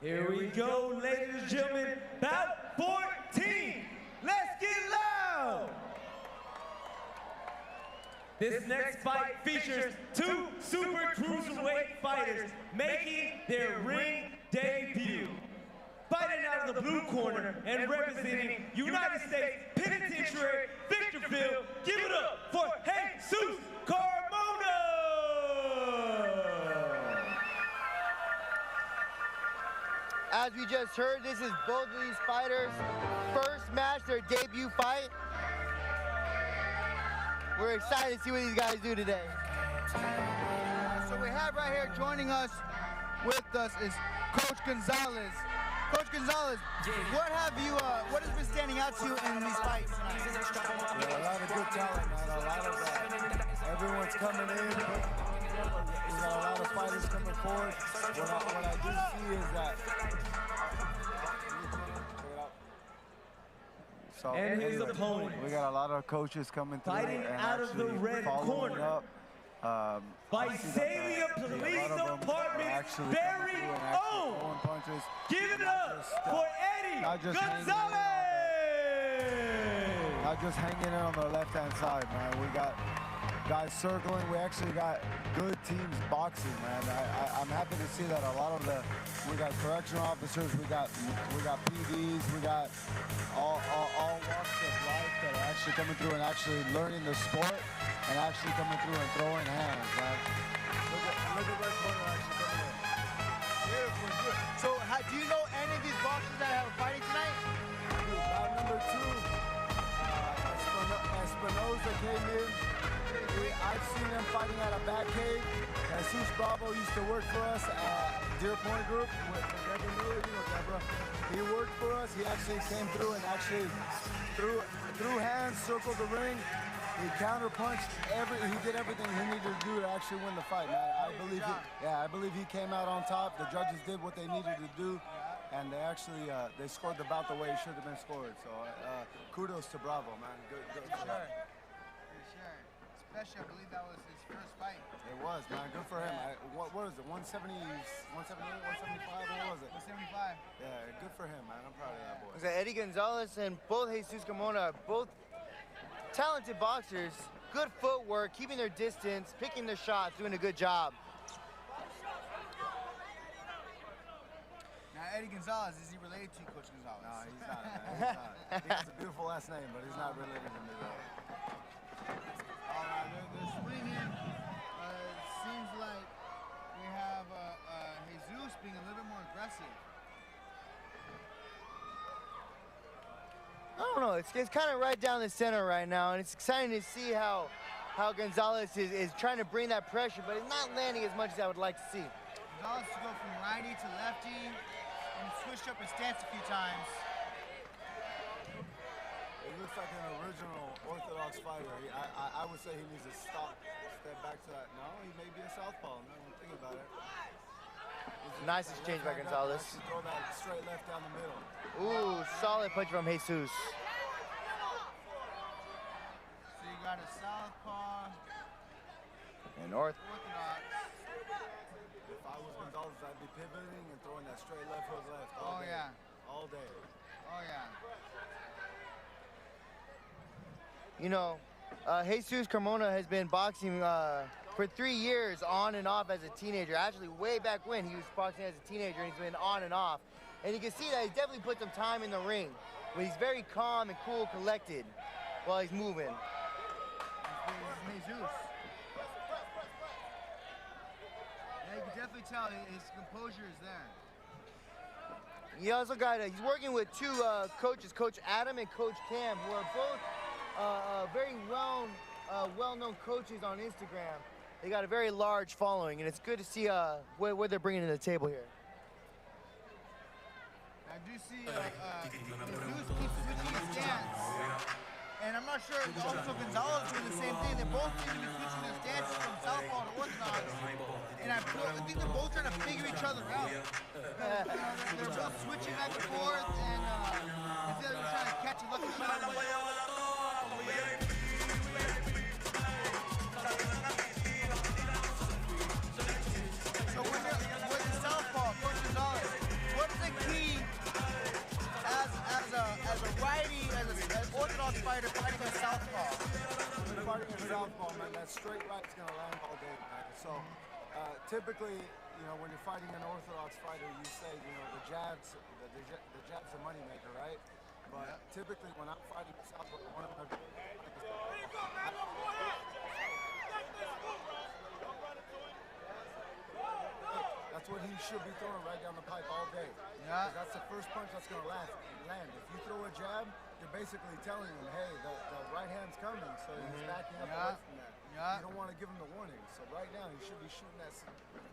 Here we go, ladies and gentlemen, bout 14. Let's get loud. This next fight features two Super Cruiserweight fighters making their ring debut. Fighting out of the blue corner and representing United States Penitentiary Victorville, give it up for Jesus Carmona! As we just heard, this is both of these fighters' first match, their debut fight. We're excited to see what these guys do today. So we have right here joining us with us is Coach Gonzalez. Coach Gonzalez, what has been standing out to you in these fights tonight? Yeah, a lot of good talent, man. A lot of everyone's coming in. We got a lot of fighters coming forward. What I do see is that. So, and his opponent. We got a lot of coaches coming through. Fighting and out of the red corner. Up. Visalia Police Dept, very own. Give it up for Eddie Gonzalez. Not just hanging in on the left-hand side, man. We got guys circling. We actually got good teams boxing, man. I'm happy to see that a lot of we got correctional officers, we got PDs, we got all walks of life that are actually coming through and actually learning the sport and actually coming through and throwing hands, man. Look at red corner actually coming in. Beautiful, good. So do you know any of these boxers that are fighting tonight? Bout number 2, Espinosa came in. I've seen him fighting at a back cave. Jesus Bravo used to work for us at Deer Point Group with Deborah Miller, you know Deborah. He worked for us. He actually came through and actually threw hands, circled the ring. He counterpunched. He did everything he needed to do to actually win the fight, man. I believe he came out on top. The judges did what they needed to do, and they actually they scored the bout the way it should have been scored. So kudos to Bravo, man. Good. For sure. Especially, I believe that was his first fight. It was, man. Good for him. What was it? 170, 178, 175? What was it? 175. Yeah, good for him, man. I'm proud of that boy. So Eddie Gonzalez and both Jesus Carmona are both talented boxers. Good footwork, keeping their distance, picking their shots, doing a good job. Now, Eddie Gonzalez, is he related to Coach Gonzalez? No, he's not, man. He's not. He has a beautiful last name, but he's not related to me, though. The swing in seems like we have Jesus being a little bit more aggressive. I don't know, it's kind of right down the center right now, and it's exciting to see how Gonzalez is trying to bring that pressure, but it's not landing as much as I would like to see. Gonzalez to go from righty to lefty and switched up his stance a few times. He looks like an original orthodox fighter. I would say he needs to step back to that. No, he may be a southpaw. No, think about it. Nice exchange by Gonzalez. Throw that straight left down the middle. Ooh, solid punch from Jesus. So you got a southpaw and orthodox. If I was Gonzalez, I'd be pivoting and throwing that straight left hook left. All day. All day. Oh yeah. You know, Jesus Carmona has been boxing for 3 years on and off as a teenager. Actually, way back when he was boxing as a teenager, and he's been on and off. And you can see that he's definitely put some time in the ring. But he's very calm and cool, collected while he's moving. This is Jesus. Yeah, you can definitely tell his composure is there. He also got, he's working with two coaches, Coach Adam and Coach Cam, who are both very well-known coaches on Instagram. They got a very large following, and it's good to see what they're bringing to the table here. I do see Jesus keeps switching his stance, and I'm not sure if also Gonzalez doing the same thing. They both seem to be switching their stances from southpaw to orthodox, and I think they're both trying to figure each other out. They're both switching back and forth, and instead of trying to catch a lucky shot. So with the southpaw, Coach Gonzalez, what does straight right's gonna land all day, man. So typically, you know, when you're fighting an orthodox fighter, you say, you know, the jab's a moneymaker, right? But typically, when I'm fighting southpaw, one of my that's what he should be throwing right down the pipe all day. Yeah. That's the first punch that's gonna land. If you throw a jab, you're basically telling him, hey, the right hand's coming, so he's backing up away from that. You don't want to give him the warning. So right now, he should be shooting that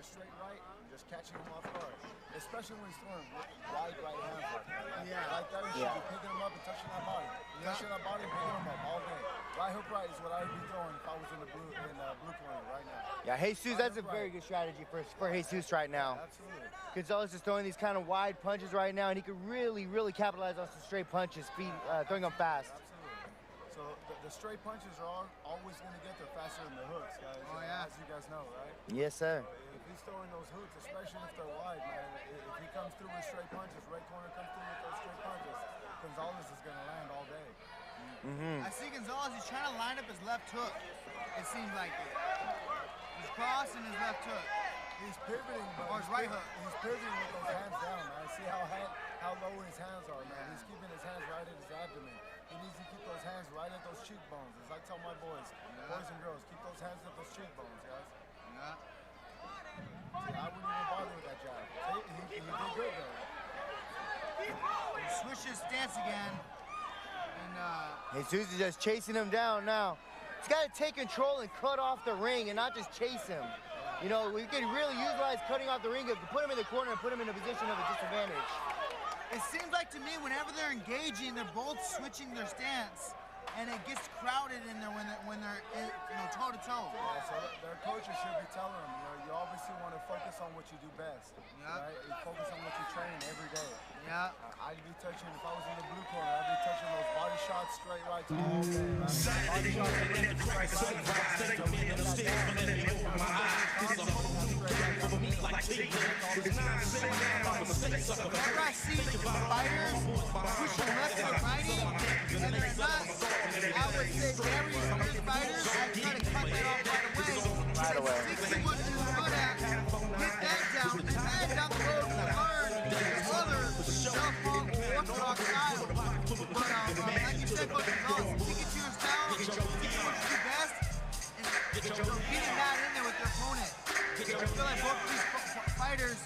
straight right and just catching him off guard. Especially when he's throwing wide right hands like that. Like that, he should be picking him up and touching that body. Touching that body and picking him up all day. Right hook right is what I would be throwing if I was in the blue corner right now. Yeah, Jesus, that's a very good strategy for Jesus right now. Absolutely. Gonzalez is throwing these kind of wide punches right now, and he could really capitalize on some straight punches, throwing them fast. Absolutely. So the straight punches are always going to get there faster than the hooks, guys. Oh, yeah. As you guys know, right? Yes, sir. If he's throwing those hooks, especially if they're wide, man, if he comes through with straight punches, right corner comes through with those straight punches, Gonzalez is going to land all day. I see Gonzalez, he's trying to line up his left hook. It seems like it. He's crossing his left hook. He's pivoting, but or his right hook. He's pivoting with those hands down, man. See how low his hands are, man. He's keeping his hands right at his abdomen. He needs to keep those hands right at those cheekbones. As I tell my boys and girls, keep those hands at those cheekbones, guys. See, I wouldn't even bother with that jab. He did good there. He switched his stance again. Jesus is just chasing him down now. He's got to take control and cut off the ring and not just chase him. You know, we can really utilize cutting off the ring, put him in the corner and put him in a position of a disadvantage. It seems like to me whenever they're engaging, they're both switching their stance, and it gets crowded in there when they're in, toe to toe. Yeah, so their coaches should be telling them, you obviously want to focus on what you do best. Right? You focus on what you train every day. I'd be touching, if I was in the blue corner, I'd be touching those body shots, straight rights all day. Body shots, whenever I see fighters pushing left or righty, and they're not, I would say very experienced fighters, I try to cut that off right away. Stick to what you're good at, get that down, and then down the road to learn other southpaw or orthodox style. But like you said, Coach Gonzalez, stick it to your style, stick to what you do best, and getting that in there with your opponent. I feel like both of these fighters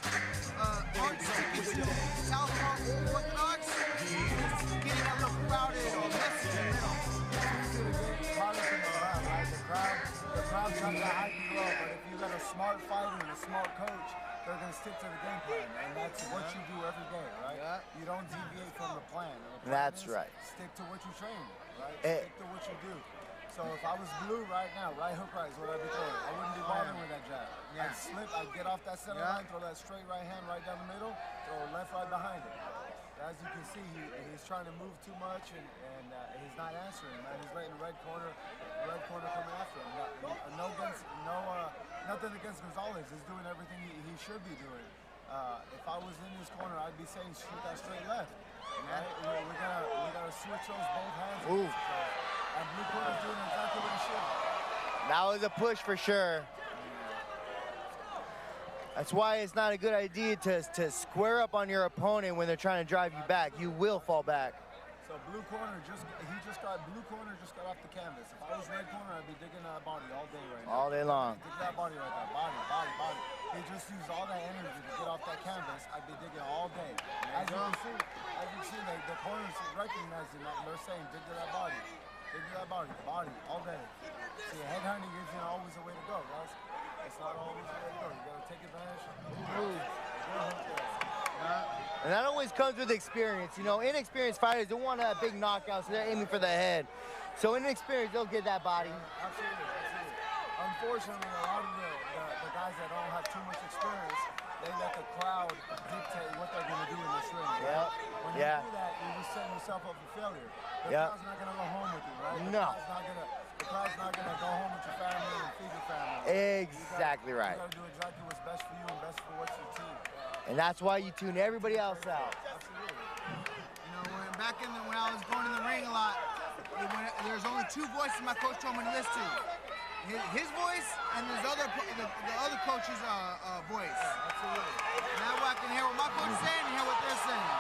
aren't sticking to southpaw or orthodox. It's getting a little crowded or messy in the middle. It's easy to get caught up in the crowd, right? The crowd's trying to hype you up, but if you got a smart fighter and a smart coach, they're going to stick to the game plan, and that's what you do every day, right? You don't deviate from the plan. That's right. Stick to what you train, right? Stick to what you do. So if I was blue right now, right hook right is what I'd be throwing. I wouldn't be bothering with that jab. I'd slip, I'd get off that center line, throw that straight right hand right down the middle, throw left right behind it. As you can see, he's trying to move too much, and he's not answering, man. He's letting red corner coming after him. Nothing against Gonzalez. He's doing everything he should be doing. If I was in his corner, I'd be saying shoot that straight left. Right? We gotta switch those both hands. Ooh. And blue corner's doing exactly what he should. That was a push for sure. That's why it's not a good idea to square up on your opponent when they're trying to drive you back. You will fall back. So blue corner just got off the canvas. If I was red corner, I'd be digging that body all day right now. All day long. Dig that body right there. Body. He just used all that energy to get off that canvas. I'd be digging all day. As you can see, the corners recognizing that, and they're saying dig to that body. Dig to that body, all day. See, head hunting isn't always the way to go, guys. It's not always the way to go. You gotta take advantage. And that always comes with experience. You know, inexperienced fighters don't want a big knockout, so they're aiming for the head. So inexperienced, they'll get that body. Absolutely. Unfortunately, a lot of the guys that don't have too much experience, they let the crowd dictate what they're going to do in this ring. Right? When you do that, you're just setting yourself up for failure. The crowd's not going to go home with you, right? No. The crowd's not going to go home with your family and feed your family. Exactly right. You got to do exactly what's best for you and best for what's your team. And that's why you tune everybody else out. Absolutely. You know, when I was going in the ring a lot, there's only two voices my coach told me to listen to. his voice and the other coach's voice. Absolutely. Now I can hear what my coach is saying and hear what they're saying.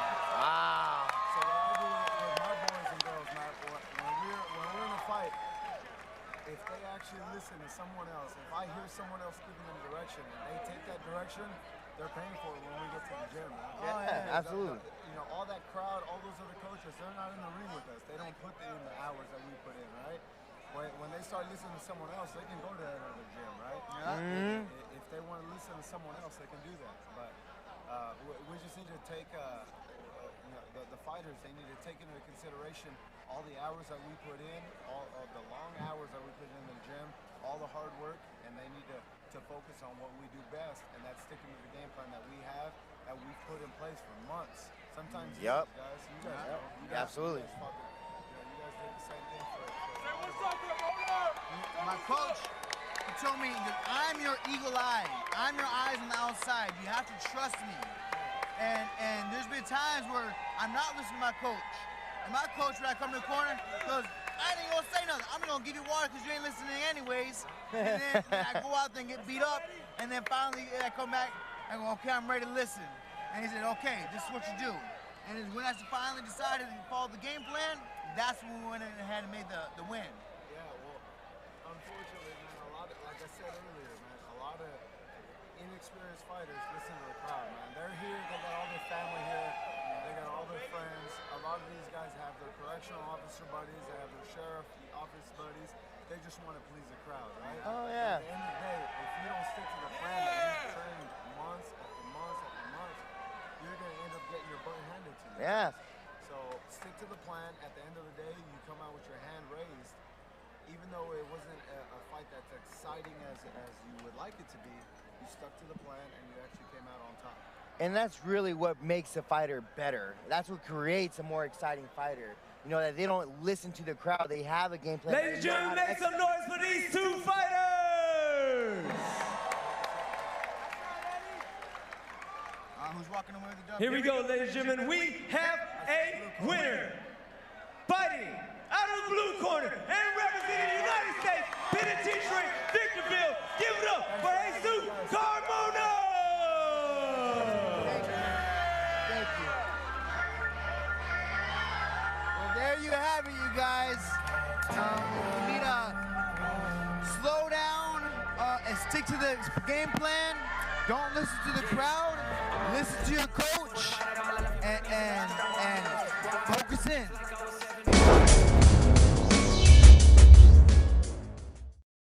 Wow. So what I do with my boys and girls, Matt, when we're in a fight, if they actually listen to someone else, if I hear someone else giving them direction and they take that direction, they're paying for it when we get to the gym, man. Yeah, absolutely. You know, all that crowd, all those other coaches, they're not in the ring with us. They don't put in the hours that we put in, right? When they start listening to someone else, they can go to that other gym, right? Mm-hmm. If they want to listen to someone else, they can do that. But we just need to take, you know, the fighters, they need to take into consideration all the hours that we put in, all of the long hours that we put in the gym, all the hard work, and they need to focus on what we do best, and that's sticking to the game plan that we have, that we've put in place for months. Sometimes Yep. guys, you guys know. You guys, Absolutely. You guys did the same thing for My coach, he told me that I'm your eagle eye. I'm your eyes on the outside. You have to trust me. And there's been times where I'm not listening to my coach. And my coach, when I come to the corner, goes, I ain't gonna say nothing. I'm gonna give you water because you ain't listening anyways. And then I go out there and get beat up. And then finally I come back and go, okay, I'm ready to listen. And he said, okay, this is what you do. And when I finally decided to follow the game plan, that's when we went ahead and made the win. Yeah, well, unfortunately, man, like I said earlier, man, a lot of inexperienced fighters listen to the crowd, man. They're here, they got all their family here, they got all their friends. A lot of these guys have their correctional officer buddies, they have their sheriff office buddies. They just want to please the crowd, right? Oh, yeah. At the end of the day, if you don't stick to the plan that you've trained months after months after months, you're going to end up getting your butt handed to you. Yeah. So stick to the plan. At the end of the day, you come out with your hand raised. Even though it wasn't a fight that's exciting as you would like it to be, you stuck to the plan and you actually came out on top. And that's really what makes a fighter better. That's what creates a more exciting fighter. You know, that they don't listen to the crowd. They have a game plan. Ladies and gentlemen, make some noise for these two fighters! Who's walking away with the dub? Here we go, ladies and gentlemen. We have a winner. Fighting out of the blue corner and representing the United States Penitentiary Victorville. Give it up for Jesus Carmona! Thank you. Well, there you have it, you guys. You need to slow down and stick to the game plan. Don't listen to the crowd. Listen to your coach and focus in.